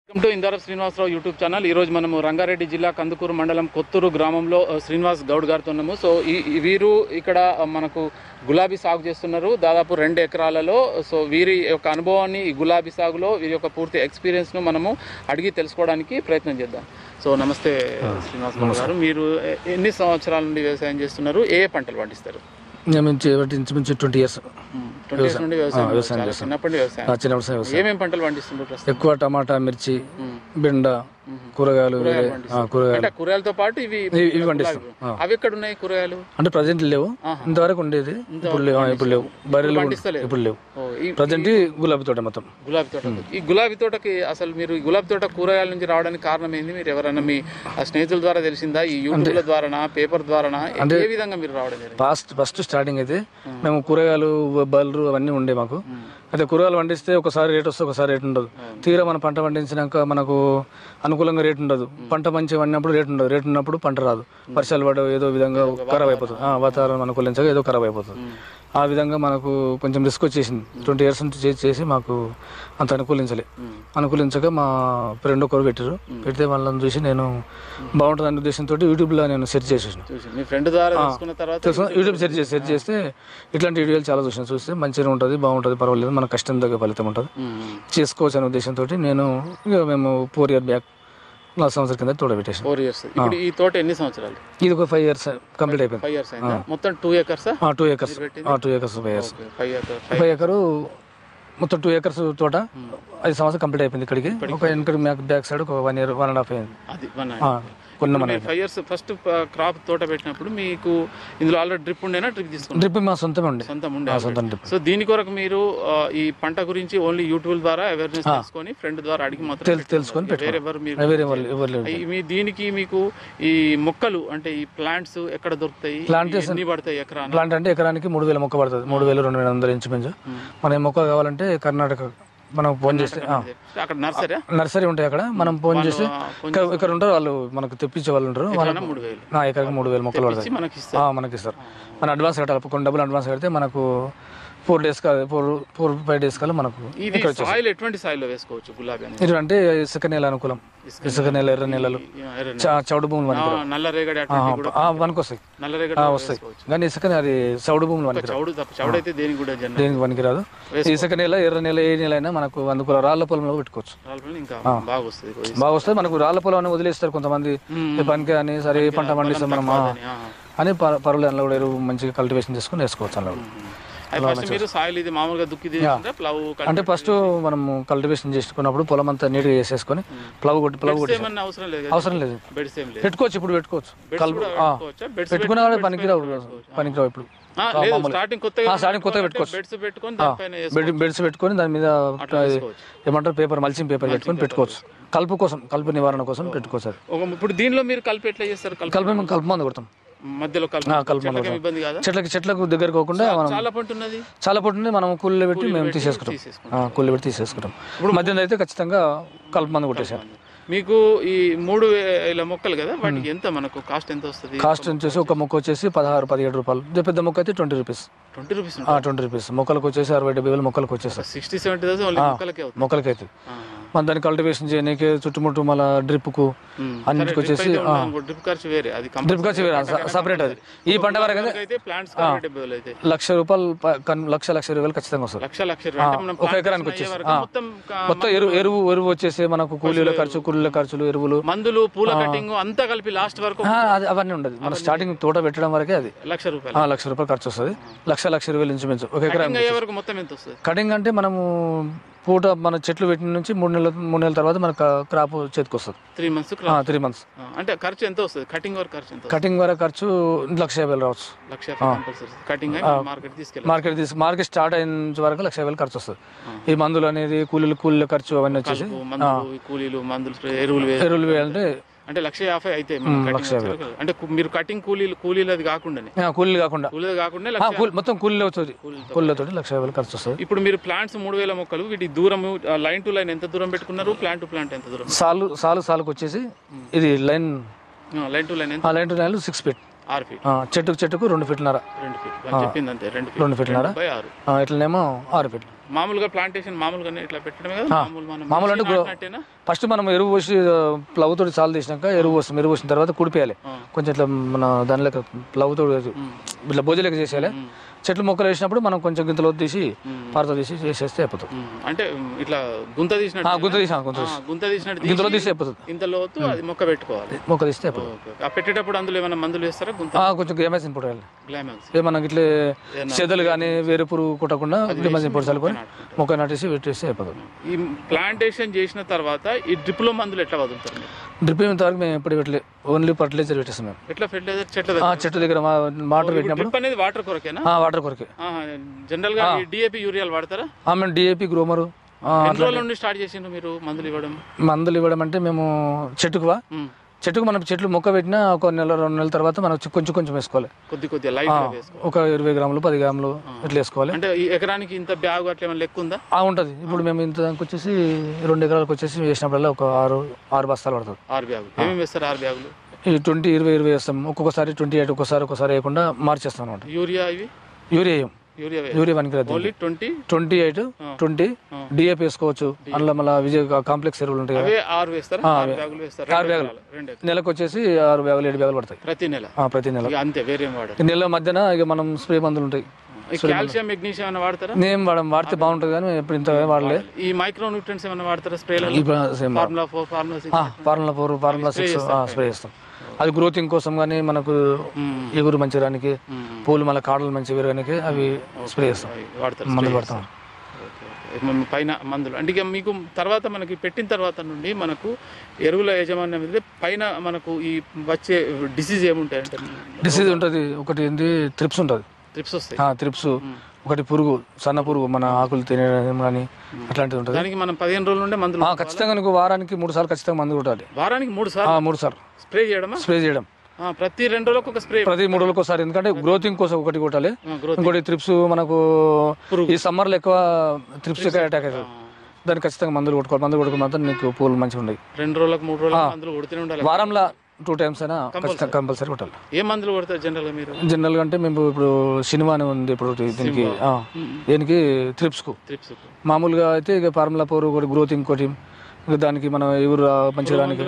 Welcome to Indara Srinivasarao YouTube channel. ఈరోజు మనము రంగారెడ్డి జిల్లా కందుకూరు మండలం కొత్తూరు గ్రామంలో శ్రీనివాస్ గౌడ్ గారితో ఉన్నాము. సో వీరు ఇక్కడ మనకు గులాబీ సాగు చేస్తున్నారు దాదాపు 2 ఎకరాలలో. సో వీరి యొక్క అనుభవాన్ని ఈ గులాబీ సాగులో వీరి యొక్క పూర్తి ఎక్స్పీరియన్స్ను మనము అడిగి తెలుసుకోవడానికి ప్రయత్నం చేద్దాం. సో నమస్తే శ్రీనివాస్ గౌడ్ గారు, మీరు ఎన్ని సంవత్సరాల నుండి వ్యవసాయం చేస్తున్నారు? ఏ పంటలు పండిస్తారు? ఇంచుమించు 20 years నుండి వ్యవసాయం. చిన్నప్పటి వ్యవసాయం ఏమేమి పంటలు పండిస్తున్నారు? ఎక్కువ టమాటా, మిర్చి, బెండ, కూరగాయలు. కూరగాయలతో పాటు ఇవి పండిస్తాం. అవి ఎక్కడ ఉన్నాయి కూరగాయలు? అంటే ప్రజెంట్ లేవు, ఇంతవరకు ఉండేది, ఇప్పుడు లేవు. బర్రెలు ఇప్పుడు లేవు. ప్రజెంట్ గులాబీ తోట మొత్తం. గులాబీ తోట. ఈ గులాబీ తోటకి అసలు మీరు గులాబీ తోట కూరగాయల నుంచి రావడానికి కారణం ఏంది? మీరు ఎవరైనా మీ స్నేహితుల ద్వారా తెలిసిందా? ఈ యూట్యూబ్ల ద్వారా, పేపర్ ద్వారా, ఏ విధంగా మీరు రావడం జరిగింది? ఫస్ట్ స్టార్టింగ్ అయితే మేము కూరగాయలు, బర్రెలు అవన్నీ ఉండే మాకు. అయితే కూరగాయలు పండిస్తే ఒకసారి రేట్ వస్తే ఒకసారి రేట్ ఉండదు. తీరా మన పంట పండించినాక మనకు అనుకూలంగా రేట్ ఉండదు. పంట మంచిగా పండినప్పుడు రేట్ ఉండదు. రేట్ ఉన్నప్పుడు పంట రాదు. వర్షాలు పడవు, ఏదో విధంగా ఖరాబ్ అయిపోతుంది. వాతావరణం అనుకూలించగా ఏదో ఖరాబ్ అయిపోతుంది. ఆ విధంగా మనకు కొంచెం రిస్క్ వచ్చేసింది. 20 years నుంచి చేసి మాకు అంత అనుకూలించక మా ఫ్రెండ్ ఒకరు పెట్టారు. పెడితే వాళ్ళని చూసి నేను బాగుంటుంది అనే ఉద్దేశంతో యూట్యూబ్లో నేను సెర్చ్ చేసేసాను. యూట్యూబ్ సెర్చ్ చేస్తే ఇట్లాంటి వీడియోలు చాలా చూస్తే మంచిగా ఉంటుంది, బాగుంటుంది, పర్వాలేదు, మన కష్టం దగ్గర ఫలితం ఉంటుంది, చేసుకోవచ్చు అనే ఉద్దేశంతో నేను మేము 4 years బ్యాక్ 4 సంవత్సరాల కింద తోట పెట్టేసాను. 4 years. ఇప్పుడు ఈ తోట ఎన్ని సంవత్సరాలు? ఇది ఒక 5 years కంప్లీట్ అయిపోయింది. 5 years అయిందా? మొత్తం 2 acres? 2 acres. 5 acres మొత్తం 2 acres తోట 5 సంవత్సరాలు కంప్లీట్ అయిపోయింది. ఇక్కడికి ఒక వెనక బ్యాక్ సైడ్ ఒక 1 year 1.5 అయింది. 5 years ఫస్ట్ క్రాప్ తోట పెట్టినప్పుడు మీకు ఇందులో ఆల్రెడీ డ్రిప్ ఉండేనా? డ్రిప్ మా సొంతం ఉండే. సో దీని కొరకు మీరు ఈ పంట గురించి ఓన్లీ యూట్యూబ్ ద్వారా అవేర్నెస్ తెలుసుకొని ఫ్రెండ్ ద్వారా అడిగి మాత్రం తెలుసుకొని మీ దీనికి మీకు ఈ మొక్కలు అంటే ఈ ప్లాంట్స్ ఎక్కడ దొరుకుతాయి? ఎన్ని పడతాయి ఎకరా? ప్లాంట్ అంటే ఎకరానికి 3,000 మొక్క పడుతుంది. 3,200 ఇంచుమించు. మన మొక్క కావాలంటే కర్ణాటక మనం ఫోన్ చేస్తే అక్కడ నర్సరీ ఉంటాయి. అక్కడ మనం ఫోన్ చేస్తే ఇక్కడ ఉంటారు వాళ్ళు, మనకు తెప్పించే వాళ్ళు ఉంటారు. ఎకరానికి 3,000 మొక్కలు పడతాయి. మనకి ఇస్తారు. మన అడ్వాన్స్ కట్టాలి. కొన్ని డబ్బులు అడ్వాన్స్ కడితే మనకు 4 days 4-5 days కల్లా మనకు. ఎటువంటి సాయిల్ వేసుకోవచ్చు గులాబీ అంటే ఇసుక నేల అనుకూలం. ఇసుక నేల, ఎర్ర నేలలు, చౌడు భూములు వస్తాయి. కానీ ఇసుక అది చౌడు భూములు దేనికి పనికిరాదు. ఇసుక నేల, ఎర్ర నేల, ఏ నేల అయినా మనకు అందుకు రాళ్ల పొలంలో పెట్టుకోవచ్చు. బాగా వస్తుంది. మనకు రాళ్ల పొలం అని వదిలేస్తారు కొంతమంది, పనికి అని సరే ఏ పంట పండిస్తాం మనం అని పర్వాలేదు. అందులో కూడా ఎరువు మంచిగా కల్టివేషన్ చేసుకుని వేసుకోవచ్చు. అందులో అంటే ఫస్ట్ మనం కల్టివేషన్ చేసుకున్నప్పుడు పొలం అంతా నీట్ గా చేసేసుకొని ప్లవ్ కొట్టి అవసరం లేదు. పెట్టుకోవచ్చు. ఇప్పుడు పెట్టుకోవచ్చు. పెట్టుకున్నా కూడా పనికిరావు. ఇప్పుడు స్టార్టింగ్ కొత్తగా పెట్టుకోవచ్చు. బెడ్స్ పెట్టుకొని దాని మీద ఏమంటారు మల్చింగ్ పేపర్ పెట్టుకోవచ్చు. కలుపు నివారణ కోసం పెట్టుకోవచ్చు. ఇప్పుడు దీనిలో మీరు కలిపి ఎట్లా చేస్తారు? కలుపు మందు కొడతాం మధ్యలో. చెట్లకు దగ్గర పోకుండా చాలా పట్టు మనం కూలీలో పెట్టి మేము తీసేసుకుంటాం. ఇప్పుడు మధ్యలో అయితే ఖచ్చితంగా కలుపు మందు కొట్టేసాం. మీకు ఈ 3,000 మొక్కలు కదా, వాటికి ఎంత మనకు కాస్ట్ ఎంత వస్తుంది? కాస్ట్ వచ్చేసి ఒక మొక్క వచ్చేసి 16-17 రూపాయలు. పెద్ద మొక్క అయితే 20 రూపీస్. 20 రూపీస్ మొక్కలకు వచ్చేసి 60-70 వేలు మొక్కలకు వచ్చేసి 60-70,000 మొక్కలకి అయితే. మన దాన్ని కల్టివేషన్ చేయడానికి చుట్టుముట్టు మళ్ళీ డ్రిప్ కు అన్నిటికి వచ్చేసి డ్రిప్ ఖర్చు వేరే సపరేట్. అది ఈ పంట వరకు ₹1,20,000 ఖచ్చితంగా వస్తుంది. ఒక ఎకరానికి వచ్చేసి మొత్తం ఎరువు వచ్చేసి మనకు కూలీల ఖర్చులు, ఎరువులు, మందులు, పూల కటింగ్ అంతా కలిపి లాస్ట్ వరకు అవన్నీ ఉండదు. మన స్టార్టింగ్ తోట పెట్టడం వరకే అది ₹1,00,000 ఖర్చు వస్తుంది. 1,20,000 ఇంచుమించు ఒక ఎకరానికి. కటింగ్ అంటే మనము పూట మన చెట్లు పెట్టిన నుంచి 3 నెలల తర్వాత మనకు క్రాప్ చేతికి వస్తుంది. 3 months. అంటే ఖర్చు ఎంత వస్తుంది? కటింగ్ వరకు ఖర్చు ₹1,50,000 రావచ్చు. మార్కెట్ స్టార్ట్ అయిన వరకు ₹1,50,000 ఖర్చు వస్తుంది. ఈ మందులు అనేది కూలీల ఖర్చు అవన్నీ వచ్చేసి ఎరువులు వేయాలంటే అంటే 1,50,000 అయితే అంటే మీరు కటింగ్ కూలీలు అది కాకుండా మొత్తం కూలీలతో ₹1,50,000 ఖర్చు వస్తుంది. ఇప్పుడు మీరు ప్లాంట్స్ 3,000 మొక్కలు, వీటి దూరం లైన్ టు లైన్ ఎంత దూరం పెట్టుకున్నారు? ప్లాంట్ టు ప్లాంట్ ఎంత దూరం? సాలుకు వచ్చేసి ఇది line to line 6 feet. 6 feet. చెట్టుకు 2 feet. 2 feet. 2 feet. ఇట్లనేమో 6 feet. మామూలుగా ప్లాంటేషన్ మామూలుగానే ఇట్లా పెట్టడమే కదా మామూలు అంటే ఫస్ట్ మనం ఎరువు పోసి ప్లవ్ తోటి సాల్ తీసినాక ఎరువు పోసిన తర్వాత కుడిపేయాలి కొంచెం ఇట్లా మన దాని లెక్క ప్లవ్ తోటి ఇట్లా భోజ లెక్క చేసేయాలి చెట్లు మొక్కలు వేసినప్పుడు మనం కొంచెం గింతలో తీసి పారతో తీసి చేసేస్తే అయిపోతుంది అంటే ఇట్లా గుంత తీసినట్టు గింతలో తీసి అయిపోతుంది ఇంతలో అది మొక్క పెట్టుకోవాలి మొక్క తీస్తే అయిపోతుంది పెట్టేటప్పుడు అందులో ఏమైనా మందులు వేస్తారా కొంచెం గ్లామాక్స్ ఇంపోర్ట్ వేయాలి మనకి ఇట్లా చెదలు కానీ వేరే పురుగు కొట్టకుండా గ్లామాక్స్ ఇంపోర్ట్ చల్లుకొని మొక్క నాటేసి పెట్టేస్తే అయిపోతుంది. ఈ ప్లాంటేషన్ చేసిన తర్వాత ఈ డ్రిప్ లో మందులు ఎట్లా వదులుతారు? డ్రిప్ ఇంతవరకు మేము ఎప్పుడు పెట్టలేదు, ఓన్లీ ఫర్టిలైజర్ పెట్టేస్తాం మేము. ఎట్లా ఫెర్టిలైజర్ చెట్ల దగ్గర వాటర్ పెట్టినప్పుడు అనేది వాటర్ కొరకేనా? వాటర్ కొరకే. జనరల్ గా డిఏపి యూరియాలు వాడతారా? మేము డిఏపి గ్రోమరు. ఎన్ని రోజుల నుండి స్టార్ట్ చేసిండ్రు మీరు మందులు ఇవ్వడం? అంటే మేము చెట్టుకు మనం చెట్లు మొక్క పెట్టినా ఒక నెల 2 నెలల తర్వాత మనం కొంచెం వేసుకోవాలి. కొద్ది ఒక 20 గ్రాములు 10 గ్రాములు ఇట్లా వేసుకోవాలి. అంటే ఈ ఎకరానికి ఇంత బ్యాగ్ అట్లా ఏమైనా లెక్క ఉందా? ఉంటది. ఇప్పుడు మేము ఇంత దానికి వచ్చేసి 2 ఎకరాలకు వచ్చేసి వేసినప్పుడల్లా ఒక 6 బస్తాలు పడుతుంది. 6 బ్యాగులు. ఏమేమి వేస్తారు 6 బ్యాగులు? ఈ 20 వేస్తాం. ఒక్కొక్కసారి 28 ఒకసారి వేయకుండా మార్చేస్తాం అనమాట. యూరియా 28 20 డిఏపి వేసుకోవచ్చు. అందులో మళ్ళీ విజయ్ కాంప్లెక్స్ ఎరువులు ఉంటాయి కదా, 6 బ్యాగులు. నెలకు వచ్చేసి 6 బ్యాగులు 7 బ్యాగులు పడతాయి ప్రతి నెల. నెల మధ్యన ఇక మనం స్ప్రే మందులు ఉంటాయి. కాల్షియం మెగ్నీషియం వాడతారా? నేను వాడితే బాగుంటుంది కానీ ఎప్పుడు ఇంత వాడలేదు. ఈ మైక్రో న్యూట్రియన్స్ ఏమైనా వాడతారా స్ప్రే? ఫార్ములా 4 ఫార్ములా 6 స్ప్రే చేస్తాం. అది గ్రోతింగ్ కోసం కానీ మనకు ఎగురు మంచి రానికి, పూలు మళ్ళీ కాడలు మంచి పెరగడానికి అవి స్ప్రే చేస్తాం, మందులు పడతాం. పైన మందులు అంటే మీకు తర్వాత మనకి పెట్టిన తర్వాత నుండి మనకు ఎరువుల యాజమాన్యం మీద పైన మనకు ఈ వచ్చే డిసీజ్ ఏముంటాయంటే? డిసీజ్ ఉంటుంది. ఒకటి ఏంటి త్రిప్స్ ఉంటుంది. త్రిప్స్ ఒకటి పురుగు, సన్న పురుగు మన ఆకులు తినడం కానీ అట్లాంటిది ఉంటుంది. దానికి మనం 15 రోజుల నుండి మందులు ఖచ్చితంగా వారానికి 3 సార్లు ఖచ్చితంగా మందు కొట్టాలి. వారానికి 3 సార్లు స్ప్రే చేయడం. ప్రతి 2 రోజులకు ఒక స్ప్రే, ప్రతి 3 రోజులకు ఒకసారి. ఎందుకంటే గ్రోతింగ్ కోసం ఒకటి కొట్టాలి. ఇంకోటి త్రిప్స్ మనకు ఈ సమ్మర్ లో ఎక్కువ త్రిప్స్ అటాక్ అవుతుంది. దానికి ఖచ్చితంగా మందులు కొట్టుకోవాలి. మందులు కొట్టుకున్న మాత్రం నీకు పూలు మంచిగా ఉన్నాయి. 2 రోజులకు 3 రోజులకు మందులు కొడుతూనే ఉండాలి. వారంలో 2 టైమ్స్ అయినా కంపల్సరీ కొట్టాలి. ఏ మందులు కొడతారు జనరల్ గా మీరు? జనరల్ గా అంటే మేము ఇప్పుడు సినిమా అని ఉంది ఇప్పుడు దీనికి త్రిప్స్ కు. మామూలుగా అయితే ఇక ఫార్ములా 4 ఒకటి గ్రోతింగ్ ఒకటి, దానికి మనం ఎవరు మంచిగా రానికి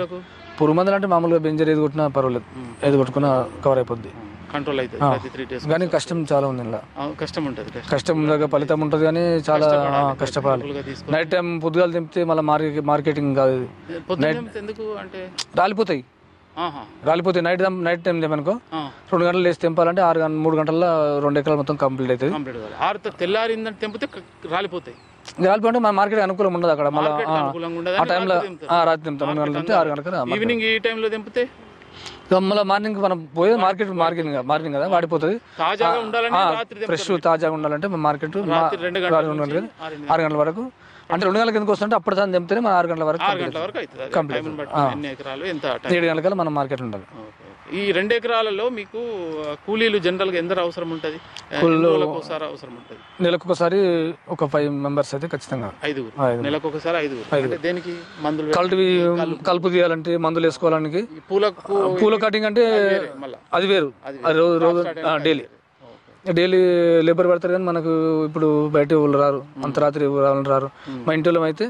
పురుగు మందులు అంటే మామూలుగా బెంజర్ ఏది కొట్టినా పర్వాలేదు, ఏది కొట్టుకున్నా కవర్ అయిపోద్ది, కంట్రోల్ అవుతుంది. కానీ కష్టం చాలా ఉంది. ఇలా కష్టం ఫలితం ఉంటుంది కానీ చాలా కష్టపడాలి. నైట్ టైం పొద్దుగాలు తెంపితే మళ్ళీ మార్కెటింగ్ కాదు, రాలిపోతాయి. నైట్ టైం తెమ్మనుకో 2 గంటలు లేచి తెంపాలంటే 3 గంటల్లో 2 ఎకరాలు మొత్తం కంప్లీట్ అవుతుంది. తెల్లారిందంటే తెంపితే రాలిపోతాయి. రాలిపోతే మన మార్కెట్ అనుకూలం ఉండదు అక్కడ. మళ్ళీ ఆ టైంలో రాత్రి తెంపుతాం 2 గంటలు 6 గంటలకు. ఈవినింగ్ ఈ టైంలో తెంపితే మళ్ళీ మార్నింగ్ మనం పోయేది మార్కెటింగ్ కదా, వాడిపోతుంది. ఫ్రెష్ తాజాగా ఉండాలంటే మార్కెట్ 6 గంటల వరకు. అంటే 2 గంటలకు ఎందుకు వస్తుంటే అప్పుడు దాన్ని తెంపితే మనం 6 గంటల వరకు కంప్లీట్. 7 గంటల మనం మార్కెట్ ఉండాలి. ఈ 2 ఎకరాలలో మీకు కూలీలు జనరల్ గా ఎందరు అవసరం ఉంటుంది? నెలకు ఒకసారి ఒక 5 మెంబర్స్ అయితే ఖచ్చితంగా. 5 నెలకు ఒకసారి 5. దేనికి మందులు? కలుపు తీయాలంటే మందులు వేసుకోవడానికి. పూల కటింగ్ అంటే అది వేరు, రోజు డైలీ లేబర్ పెడతారు. కానీ మనకు ఇప్పుడు బయట వాళ్ళు రారు, అంత రాత్రి రావాలని రారు. మా ఇంట్లో అయితే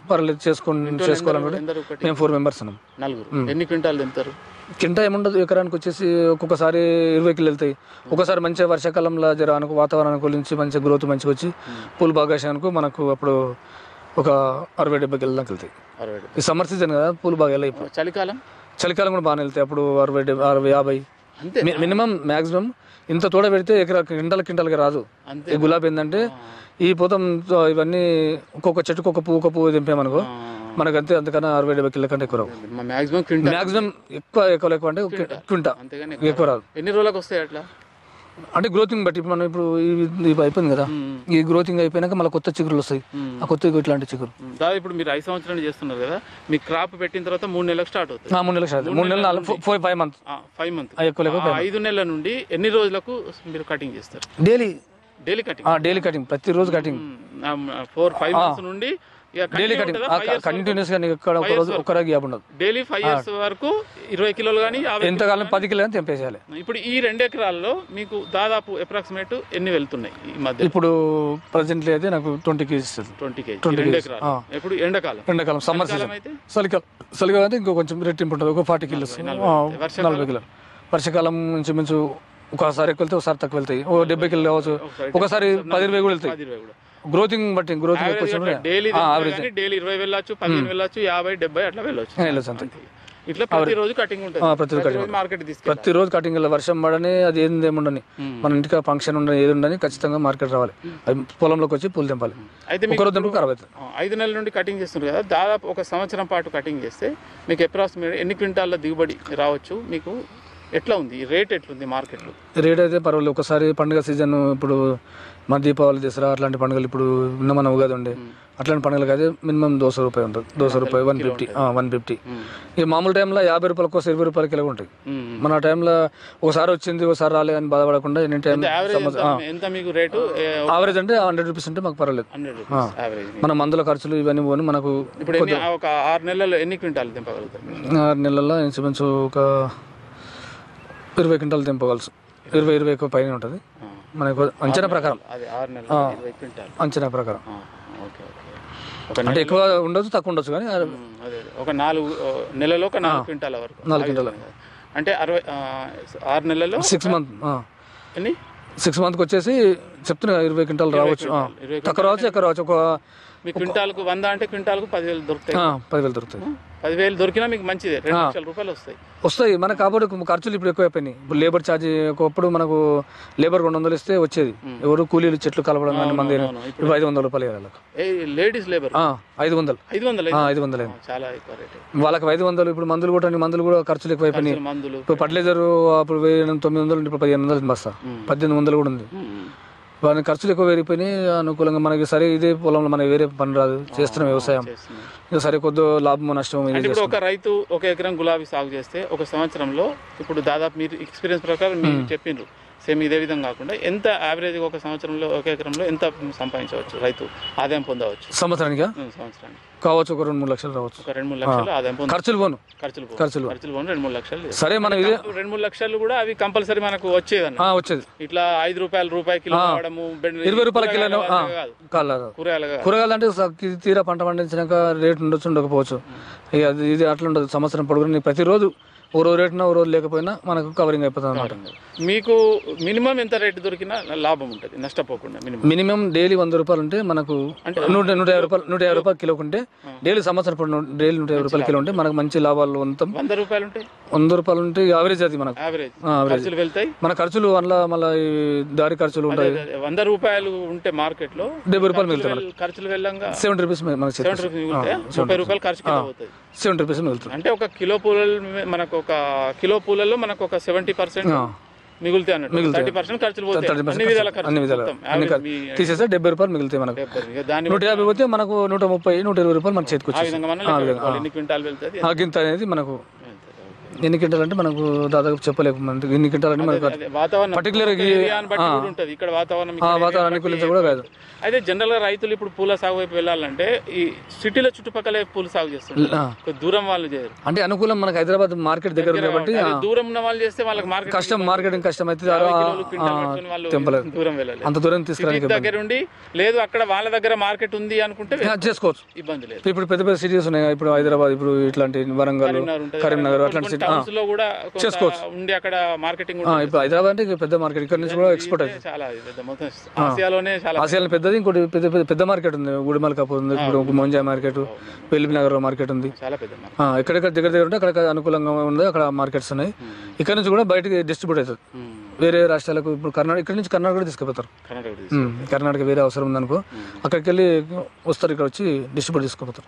పర్లేదు చేసుకోవాలనుకుంటే మేము 4 మెంబర్స్ ఉన్నాం. 4. ఎన్ని క్వింటాలు తింటారు? కింటా ఏముండదు. ఎకరానికి వచ్చేసి ఒక్కొక్కసారి 20 కిలోలు వెళ్తాయి. ఒకసారి మంచిగా వర్షాకాలంలో జరానికి వాతావరణం గురించి మంచిగా గ్రోత్ మంచిగా వచ్చి పూలు బాగా వేసానుకో మనకు అప్పుడు ఒక 60-70 కిలో దాకా వెళ్తాయి. ఈ సమ్మర్ సీజన్ కదా, పూలు బాగా వెళ్ళాయి. చలికాలం కూడా బాగా వెళ్తాయి. అప్పుడు 60-50 మినిమం మ్యాక్సిమం. ఇంత తోడ పెడితే కింటాలకి రాదు. ఈ గులాబీ ఏంటంటే ఈ పోతం ఇవన్నీ ఒక్కొక్క చెట్టుకు ఒక పువ్వు దింపామనుకో మనకు అంతకన్నా 60-70 కిలో కంటే ఎక్కువ రావు. మాక్సిమం ఎక్కువ అంటే క్వింటా ఎక్కువ రాదు. ఎన్ని రోజులకు వస్తాయి అట్లా? అంటే గ్రోతింగ్ బట్టి. మనం ఇప్పుడు అయిపోయింది కదా, ఈ గ్రోతింగ్ అయిపోయినాక మళ్ళీ కొత్త చిగురులు వస్తాయి. ఆ కొత్త ఇట్లాంటి చిగురు దాదాపు ఇప్పుడు మీరు 5 సంవత్సరాలు చేస్తున్నారు కదా, మీ క్రాప్ పెట్టిన తర్వాత 3 నెలలకు స్టార్ట్ అవుతుంది. 3 నెలలకు స్టార్ట్. 3 నెలలు 5 మంత్స్. 5 నెలల నుండి ఎన్ని రోజులకు మీరు కటింగ్ చేస్తారు? డైలీ కటింగ్, ప్రతిరోజు కటింగ్. 4-5 మంత్స్ నుండి డైలీ కటింగ్ కంటిన్యూస్ గా ఇక్కడ ఒక రోజు ఒక గ్యాప్ ఉండదు. డైలీ 5 years వరకు 20 కిలోలు కానీ ఎంతకాలం 10 కిలో అని తెంపేసేయాలి. ఇప్పుడు ఈ 2 ఎకరాల్లో మీకు దాదాపు అప్రాక్సిమేట్ ఎన్ని వెళ్తున్నాయి ఈ మధ్య? ఇప్పుడు ప్రెసెంట్లీ అయితే నాకు 20 kgs ఇస్తుంది. 20 kg 2 ఎకరాలు. ఇప్పుడు ఎండాకాలం సమ్మర్ సీజన్. చలికాలం అయితే ఇంకో కొంచెం రెట్టింపు ఉంటుంది, ఒక 40 kilos 40 కిలోలు. వర్షాకాలం మించు ఒకసారి ఎక్కువ వెళ్తే ఒకసారి తక్కువ వెళ్తాయి, 70 కిలో కావచ్చు, ఒకసారి 10-20 కూడా వెళ్తాయి. గ్రోతింగ్ బట్టి గ్రోతింగ్ ఎక్కువ డైలీ 20 వెళ్ళొచ్చు, 15 వెళ్ళొచ్చు, 50-70 అట్లా వెళ్ళొచ్చు అంతే. ఇట్లా ప్రతిరోజు కటింగ్ ఉంటుంది, మార్కెట్ తీసుకెళ్ళి ప్రతిరోజు కటింగ్. వర్షం పడని అది ఏముండని, మన ఇంటికి ఫంక్షన్ ఉండని ఏది ఉండని ఖచ్చితంగా మార్కెట్ రావాలి. పొలంలోకి వచ్చి పూలు తెంపాలి. అయితే ఒక రోజు తెంపు ఖరాబ్ అవుతుంది. 5 నెలల నుండి కటింగ్ చేస్తున్నారు కదా, దాదాపు ఒక సంవత్సరం పాటు కటింగ్ చేస్తే మీకు అప్రాక్సిమేట్ ఎన్ని క్వింటాల దిగుబడి రావచ్చు? మీకు ఎట్లా ఉంది రేట్, ఎట్లుంది మార్కెట్లో? రేట్ అయితే పర్వాలేదు. ఒకసారి పండుగ సీజన్, ఇప్పుడు మన దీపావళి, దసరా అట్లాంటి పండుగలు, ఇప్పుడు ఉన్న మన ఉగాది ఉండే అట్లాంటి పండుగలకు అయితే మినిమం 200 రూపాయలు ఉంటుంది. 200 రూపాయలు 150. ఇక మామూలు టైంలో 50 రూపాయల కోసం 20 రూపాయల కిలో ఉంటాయి. మన టైంలో ఒకసారి వచ్చింది ఒకసారి రాలేదు అని బాధపడకుండా ఎన్ని టైం ఎంత మీకు రేటు యావరేజ్ అంటే 100 రూపీస్ ఉంటే మాకు పర్వాలేదు. మన మందుల ఖర్చులు ఇవన్నీ పోని మనకు ఇప్పుడు ఒక 6 నెలల్లో ఎన్ని క్వింటాలు తెంపగలుగుతారు? 6 నెలల్లో ఇంచుమించు ఒక 20 క్వింటాలు తెంపగలసు. 20 పైన ఉంటుంది మనకు అంచనా ప్రకారం. అంచనా ప్రకారం అంటే ఎక్కువ ఉండొచ్చు, తక్కువ ఉండొచ్చు, కానీ ఒక 4 నెలలో ఒక 4 క్వింటాల వరకు. 4 క్వింటాల అంటే 6 నెలల్లో 6 months. ఎన్ని 6 months వచ్చేసి చెప్తున్నా 20 క్వింటాలు రావచ్చు, తక్కువ రావచ్చు, ఎక్కువ రావచ్చు. ఒక మీ క్వింటాల్కు 100 అంటే క్వింటాల్కు 10,000 దొరుకుతాయి. 10,000 దొరుకుతాయి. 10,000 దొరికినా మీకు మంచిదే, 2 లక్షల రూపాయలు వస్తాయి మనకు. కాబట్టి ఖర్చులు ఇప్పుడు ఎక్కువ అయిపోయినాయి. ఇప్పుడు లేబర్ ఛార్జ్ ఒకప్పుడు మనకు లేబర్ 200 ఇస్తే వచ్చేది, ఎవరు కూలీలు చెట్లు కలపడం కానీ మంది ఇప్పుడు 500 రూపాయలు ఇవ్వాలి. లేడీస్ లేబర్ 500 చాలా ఎక్కువ రేట్ వాళ్ళకి 500. ఇప్పుడు మందులు కూడా ఖర్చులు ఎక్కువ అయిపోయినాయి. ఇప్పుడు ఫర్టిలైజర్ అప్పుడు 900 ఇప్పుడు 1500 బస్తా, 1800 కూడా ఉంది. వాళ్ళ ఖర్చులు ఎక్కువ పెరిగిపోయినాయి. అనుకూలంగా మనకి సరే ఇదే పొలంలో మనకి వేరే పని రాదు, చేస్తున్నాం వ్యవసాయం, ఇక సరే కొద్ది లాభం నష్టం. ఇప్పుడు ఒక రైతు 1 ఎకరం గులాబీ సాగు చేస్తే ఒక సంవత్సరంలో, ఇప్పుడు దాదాపు మీరు ఎక్స్పీరియన్స్ ప్రకారం మీరు చెప్పిండ్రు, సేమ్ ఇదే విధంగా కాకుండా ఎంత యావరేజ్ ఒక సంవత్సరంలో 1 ఎకరంలో ఎంత సంపాదించవచ్చు, రైతు ఆదాయం పొందవచ్చు సంవత్సరానికి కావచ్చు? ఒక 2-3 లక్షలు రావచ్చు. ఒక 2-3 లక్షలు ఆదాయం పొందవచ్చు. ఖర్చులు పోను 2-3 లక్షలు. సరే మన 2-3 లక్షలు కూడా అవి కంపల్సరీ మనకు వచ్చేది. ఇట్లా 5 రూపాయలు కిలో రావడము, 20 రూపాయల కిలో కూరగాయలు అంటే తీరా పంట పండించినాక రేట్ ఉండొచ్చు, ఉండకపోవచ్చు. ఇక ఇది అట్లా ఉండదు. సంవత్సరం పొడుగు ప్రతిరోజు ఓ రోజు రేటున ఓ రోజు లేకపోయినా మనకు కవరింగ్ అయిపోతుంది అన్నమాట. మీకు మినిమం ఎంత రేటు దొరికినా లాభం ఉంటుంది, నష్టపోకుండా. మినిమం డైలీ 100 రూపాయలు ఉంటే మనకు 150 రూపాయలు కిలో ఉంటే డైలీ సంవత్సరం పొడుగు డైలీ 150 రూపాయల కిలో ఉంటే మనకు మంచి లాభాలు ఉంటాం. 100 రూపాయలు ఉంటే 100 రూపాయలు ఉంటే యావరేజ్ అది మనకు ఖర్చులు వెళ్తాయి. మన ఖర్చులు మళ్ళీ దారి ఖర్చులు ఉంటాయి. 100 రూపాయలు ఉంటే మార్కెట్ లో 70 రూపాయలు మిగులుతాయి. ఖర్చులు వెళ్ళంగా 70 రూపీస్ మనకు 30 రూపాయలు ఖర్చు అవుతుంది. 70 రూపీస్ మిగులుతుంది. అంటే ఒక కిలో పూలలో మనకు ఒక కిలో పూలలో మనకు ఒక 70% మిగులుతాయి అన్నట్టు. 30% ఖర్చులు పోతాయి. అన్ని విధాల తీసేస్తే 70 రూపాయలు మిగులుతాయి మనకు. 150 పోతే మనకు 130, 120 రూపాయలు మన చేతికి వచ్చేది. ఎన్ని క్వింటాలు వెళ్తుంది గింత అనేది మనకు. ఎన్ని క్వింటాలు అంటే మనకు దాదాపు చెప్పలేము. ఎన్ని క్వింటాలు అంటే మనకు పర్టికులర్ ఇక్కడ వాతావరణం కూడా కాదు. అయితే జనరల్ గా రైతులు ఇప్పుడు పూల సాగు వైపు వెళ్ళాలంటే ఈ సిటీల చుట్టుపక్కల పూల సాగు చేస్తారు, దూరం వాళ్ళు చేయరు. అంటే అనుకూలం మనకు హైదరాబాద్ మార్కెట్ దగ్గర కాబట్టి దూరం ఉన్న వాళ్ళు చేస్తే వాళ్ళకి కష్టం, మార్కెటింగ్ కష్టం అయితే దూరం వెళ్ళాలి. అంత దూరం తీసుకురానికి దగ్గర ఉండి లేదు అక్కడ వాళ్ళ దగ్గర మార్కెట్ ఉంది అనుకుంటే చేసుకోవచ్చు, ఇబ్బంది లేదు. ఇప్పుడు పెద్ద పెద్ద సిటీస్ ఉన్నాయి, ఇప్పుడు హైదరాబాద్, ఇప్పుడు ఇట్లాంటి వరంగల్, కరీంనగర్ అట్లాంటి కూడా చేసుకోవచ్చు. ఉండి అక్కడ మార్కెటింగ్ ఇప్పుడు హైదరాబాద్ అంటే పెద్ద మార్కెట్, ఇక్కడ నుంచి కూడా ఎక్స్పోర్ట్ అవుతుంది. చాలా మొత్తం ఆసియాలోనే పెద్దది. ఇంకోటి పెద్ద మార్కెట్ ఉంది, గుడిమల్కాపూర్ ఉంది, ఇప్పుడు మొంజా మార్కెట్, వెల్బీ నగర్ మార్కెట్ ఉంది. ఎక్కడెక్కడ దగ్గర ఉంటే అక్కడ అనుకూలంగా ఉంది, అక్కడ మార్కెట్స్ ఉన్నాయి. ఇక్కడ నుంచి కూడా బయటకి డిస్ట్రిబ్యూట్ అవుతుంది వేరే రాష్ట్రాలకు. ఇప్పుడు కర్ణాటక, ఇక్కడ నుంచి కర్ణాటక కూడా తీసుకుపోతారు. కర్ణాటక వేరే అవసరం ఉందనుకో అక్కడికి వెళ్ళి వస్తారు, ఇక్కడ వచ్చి డిస్ట్రిబ్యూట్ తీసుకుపోతారు.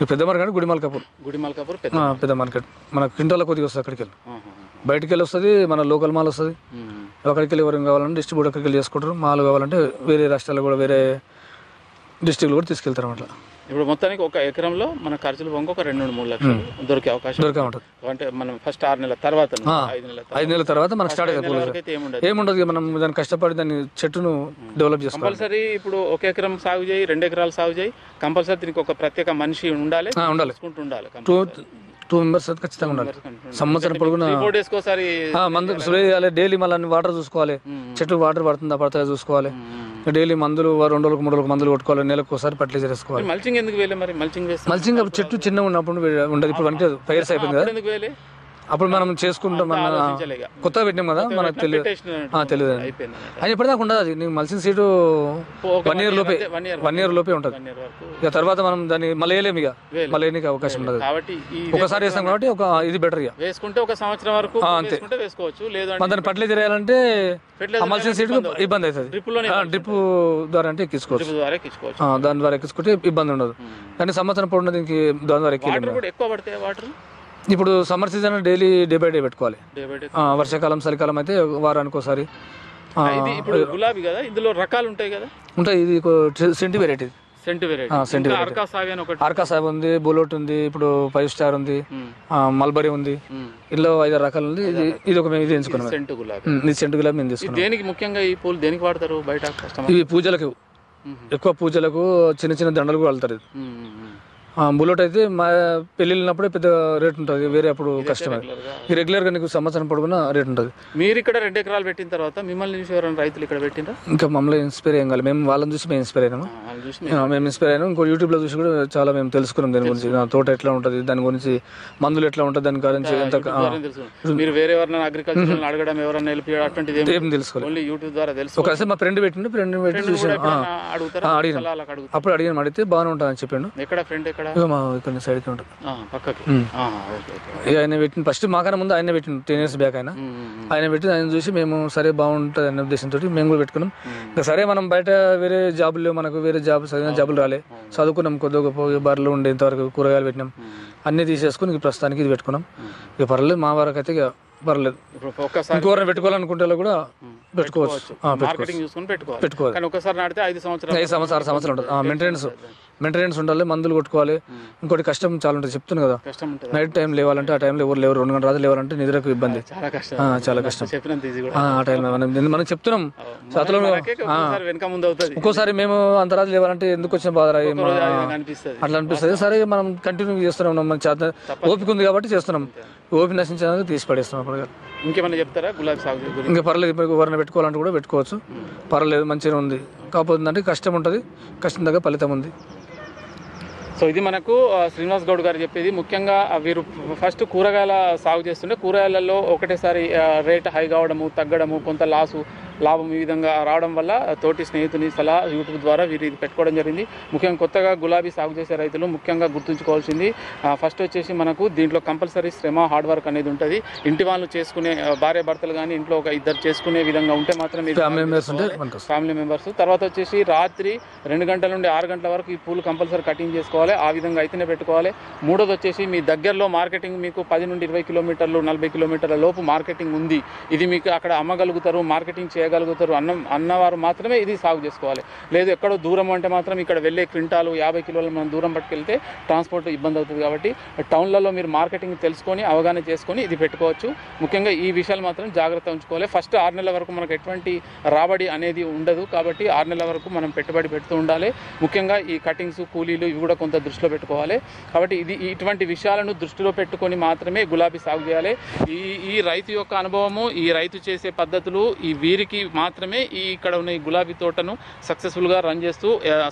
పెద్ద మార్కెట్ గుడిమల్కాపూర్ పెద్ద మార్కెట్. మన క్వింటాల కొద్దిగా వస్తుంది, అక్కడికి వెళ్ళి బయటికి వెళ్ళి వస్తుంది, మన లోకల్ మాల్ వస్తుంది. అక్కడికి వెళ్ళి ఎవరైనా కావాలంటే డిస్ట్రిబ్యూట్ అక్కడికి వెళ్ళి చేసుకుంటారు. మాల్ కావాలంటే వేరే రాష్ట్రాల్లో కూడా వేరే డిస్ట్రిక్ట్ కూడా తీసుకెళ్తారు అట్లా. ఇప్పుడు మొత్తానికి ఒక ఎకరంలో మన ఖర్చులు పొంగ ఒక 2-3 లక్షలు దొరికే అవకాశం ఉంటుంది. అంటే మనం ఫస్ట్ 6 నెలల తర్వాత 5 నెలల తర్వాత మనకు స్టార్ట్ అవుతుంది. ఏముండదు, మనం దాన్ని కష్టపడి దాన్ని చెట్టును డెవలప్ చేసుకోవాలి. కంపల్సరీ ఇప్పుడు 1 ఎకరం సాగు చేయి, 2 ఎకరాలు సాగు చేయి, కంపల్సరీ దీనికి ఒక ప్రత్యేక మనిషి ఉండాలి. 2 మెంబర్స్ ఖచ్చితంగా ఉండాలి. సంవత్సరం పొడుగున 4 డేస్ కోసారి మందు స్ప్రే చేయాలి. డైలీ మళ్ళీ వాటర్ చూసుకోవాలి, చెట్టు వాటర్ పడుతుందా పడతా చూసుకోవాలి. డైలీ మందులు 2 రోజులకు 3 రోజులకు మందులు కొట్టుకోవాలి. నెలకు ఒకసారి ఫర్టిలైజర్ వేసుకోవాలి. మల్చింగ్ ఎందుకు వేలే మరి? మల్చింగ్ చెట్టు చిన్నగా ఉన్నప్పుడు ఉండదు. ఇప్పుడు అంటే పైర్స్ అయిపోయింది కదా, ఎందుకు వేలే? అప్పుడు మనం చేసుకుంటాం. మన కొత్తగా పెట్టినాం కదా, మనకు తెలియదు. అది ఎప్పటిదాకా ఉండదు. అది నీకు మల్చింగ్ సీటు 1 year లోపే, 1 year లోపే ఉంటుంది. ఇక తర్వాత మనం దాన్ని మళ్ళీ వేయలేము, ఇక మళ్ళీ వేయడానికి అవకాశం ఉండదు. ఒకసారి వేస్తాం కాబట్టి ఇది బెటర్. ఇక వేసుకుంటే 1 సంవత్సరం వరకు అంతే వేసుకోవచ్చు. లేదు దాన్ని ఫర్టిలైజర్ వేయాలంటే మల్చింగ్ సీటు ఇబ్బంది అవుతుంది. డ్రిప్ ద్వారా అంటే ఎక్కించుకోవచ్చు, దాని ద్వారా ఎక్కించుకుంటే ఇబ్బంది ఉండదు. కానీ సంవత్సరం పొడిన దీనికి దాని ద్వారా ఎక్కి ఇప్పుడు summer season daily day by day పెట్టుకోవాలి. వర్షాకాలం చలికాలం అయితే వారానికి ఒకసారి. ఇప్పుడు గులాబీ కదా, ఇందులో రకాలు ఉంటాయి కదా? ఉంటాయి. ఇది సెంటి వెరైటీ. ఆర్కా సాబ్ ఉంది, బులోట్ ఉంది, ఇప్పుడు 5 స్టార్ ఉంది, మల్బరీ ఉంది. ఇందులో 5 రకాలు ఉంది. ఇది ఒక మేము ఇది ఎంచుకున్నాం. సెంటు గులాబీ మేము తీసుకున్నాం. దేనికి ముఖ్యంగా ఈ పూలు దేనికి వాడతారు బయట? ఇవి పూజలకు, ఎక్కువ పూజలకు చిన్న చిన్న దండలకు వాడతారు. బుల్లెట్ అయితే మా పెళ్ళిళ్ళినప్పుడే పెద్ద రేట్ ఉంటుంది, వేరే అప్పుడు కష్టమే. రెగ్యులర్ గా నీకు సంవత్సరం పొడుగున రేట్ ఉంటుంది. మీరు ఇక్కడ 2 ఎకరాలు పెట్టిన తర్వాత మిమ్మల్ని చూసి ఎవరైనా రైతులు ఇక్కడ పెట్టిండ్రా? ఇంకా మమ్మల్ని ఇన్స్పైర్ అయ్యాం. మేము వాళ్ళని చూసి మేము ఇన్స్పైర్ అయినాము. మేము ఇన్స్పైర్ అయినాం. ఇంకో యూట్యూబ్ లో చూసి కూడా చాలా మేము తెలుసుకున్నాం దాని గురించి. తోట ఎట్లా ఉంటుంది, దాని గురించి మందులు ఎట్లా ఉంటుంది, దాని గురించి ఎంత. మీరు వేరే ఎవరైనా అగ్రికల్చర్ అడగడం, ఎవరైనా హెల్ప్ చేయడం అటువంటిది ఏం తెలుసుకోవాలి, యూట్యూబ్ ద్వారా తెలుసు. ఒకసారి మా ఫ్రెండ్ పెట్టి చూసాను, అప్పుడు అడిగాను, అడిగితే బాగానే ఉంటుంది అని చెప్పాను. ఎక్కడ ఫ్రెండ్? ఎక్కడ? ఇక్కడ సైడ్ కి ఉంటుంది. ఆయన పెట్టిన ఫస్ట్ మాకన్నా ముందు ఆయన పెట్టిన 10 years బ్యాక్. ఆయన పెట్టి ఆయన చూసి మేము సరే బాగుంటుంది అనే ఉద్దేశంతో మేము కూడా పెట్టుకున్నాం. ఇంకా సరే మనం బయట వేరే జాబులు, మనకు వేరే జాబులు రాలే, చదువుకున్నాం. కొద్దిగా గొప్ప బర్రెలు ఉండేంత వరకు కూరగాయలు పెట్టినాం, అన్ని తీసేసుకుని ప్రస్తుతానికి ఇది పెట్టుకున్నాం. ఇక పర్లేదు, మా వరకు అయితే ఇక పర్లేదు. ఇంకోరిని పెట్టుకోవాలనుకుంటే కూడా పెట్టుకోవచ్చు, పెట్టుకోవాలి. 5 సంవత్సరాలు 6 సంవత్సరాలు ఉంటుంది. మెయింటెనెన్స్ ఉండాలి, మందులు కొట్టుకోవాలి. ఇంకోటి కష్టం చాలా ఉంటుంది, చెప్తున్నాను కదా. నైట్ టైం లేవాలంటే ఆ టైంలో ఎవరు లేవరు, 2 గంటల రాత్రి లేవాలంటే నిద్రకు ఇబ్బంది, చాలా కష్టం. ఆ టైంలో మనం చెప్తున్నాం ఒక్కోసారి మేము అంత రాత్రి లేవాలంటే ఎందుకు వచ్చిన బాధ అట్లా అనిపిస్తుంది. సరే మనం కంటిన్యూ చేస్తున్నాం, మన చేత ఓపిక ఉంది కాబట్టి చేస్తున్నాం. ఓపిక నశించడానికి తీసి పడేస్తున్నాం. ఇంకేమైనా చెప్తారా గులాబీ సాగు గురించి? ఇంకా పర్లేదు, ఎవరైనా పెట్టుకోవాలంటే కూడా పెట్టుకోవచ్చు, పర్లేదు, మంచిగా ఉంది. కాకపోతే అంటే కష్టం ఉంటుంది, కష్టం దగ్గర ఫలితం ఉంది. సో ఇది మనకు శ్రీనివాస్ గౌడ్ గారు చెప్పేది. ముఖ్యంగా వీరు ఫస్ట్ కూరగాయల సాగు చేస్తుంటే కూరగాయలలో ఒకటేసారి రేట్ హై కావడము, తగ్గడము, కొంత లాభం ఈ విధంగా రావడం వల్ల తోటి స్నేహితుని సలహా యూట్యూబ్ ద్వారా వీరు ఇది పెట్టుకోవడం జరిగింది. ముఖ్యంగా కొత్తగా గులాబీ సాగు చేసే రైతులు ముఖ్యంగా గుర్తుంచుకోవాల్సింది ఫస్ట్ వచ్చేసి మనకు దీంట్లో కంపల్సరీ శ్రమ, హార్డ్ వర్క్ అనేది ఉంటుంది. ఇంటి వాళ్ళు చేసుకునే భార్య భర్తలు కానీ ఇంట్లో ఒక 2 చేసుకునే విధంగా ఉంటే మాత్రం ఫ్యామిలీ మెంబర్స్. తర్వాత వచ్చేసి రాత్రి 2 గంటల నుండి 6 గంటల వరకు ఈ పూలు కంపల్సరీ కటింగ్ చేసుకోవాలి, ఆ విధంగా అయితేనే పెట్టుకోవాలి. మూడోది వచ్చేసి మీ దగ్గరలో మార్కెటింగ్ మీకు 10 నుండి 20 కిలోమీటర్లు 40 కిలోమీటర్ల లోపు మార్కెటింగ్ ఉంది, ఇది మీకు అక్కడ అమ్మగలుగుతారు, మార్కెటింగ్ చేయగలుగుతారు అన్నవారు మాత్రమే ఇది సాగు చేసుకోవాలి. లేదు ఎక్కడో దూరం అంటే మాత్రం ఇక్కడ వెళ్ళే క్వింటాలు 50 కిలోలు మనం దూరం పట్టుకెళ్తే ట్రాన్స్పోర్ట్ ఇబ్బంది అవుతుంది. కాబట్టి టౌన్లలో మీరు మార్కెటింగ్ తెలుసుకొని అవగాహన చేసుకొని ఇది పెట్టుకోవచ్చు. ముఖ్యంగా ఈ విషయాలు మాత్రం జాగ్రత్త ఉంచుకోవాలి. ఫస్ట్ 6 నెలల వరకు మనకు ఎటువంటి రాబడి అనేది ఉండదు, కాబట్టి 6 నెలల వరకు మనం పెట్టుబడి పెడుతూ ఉండాలి. ముఖ్యంగా ఈ కటింగ్స్, కూలీలు ఇవి కూడా కొంత దృష్టిలో పెట్టుకోవాలి. కాబట్టి ఇటువంటి విషయాలను దృష్టిలో పెట్టుకొని మాత్రమే గులాబీ సాగు చేయాలి. ఈ రైతు యొక్క అనుభవము, ఈ రైతు చేసే పద్ధతులు ఈ వీరికి మాత్రమే ఇక్కడ ఉన్న ఈ గులాబీ తోటను సక్సెస్ఫుల్గా రన్ చేస్తూ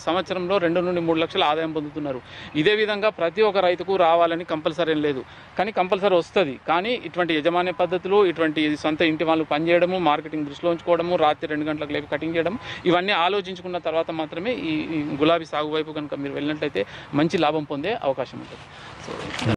సంవత్సరంలో 2 నుండి 3 లక్షల ఆదాయం పొందుతున్నారు. ఇదే విధంగా ప్రతి ఒక్క రైతుకు రావాలని కంపల్సరీ ఏం లేదు, కానీ కంపల్సరీ వస్తుంది. కానీ ఇటువంటి యజమాన్య పద్ధతులు, ఇటువంటి సొంత ఇంటి వాళ్ళు పనిచేయడము, మార్కెటింగ్ దృష్టిలో ఉంచుకోవడము, రాత్రి 2 గంటలకు లేపి కటింగ్ చేయడం, ఇవన్నీ ఆలోచించుకున్న తర్వాత మాత్రమే ఈ గులాబీ సాగు వైపు కనుక మీరు వెళ్ళినట్లయితే మంచి లాభం పొందే అవకాశం ఉంటుంది. సో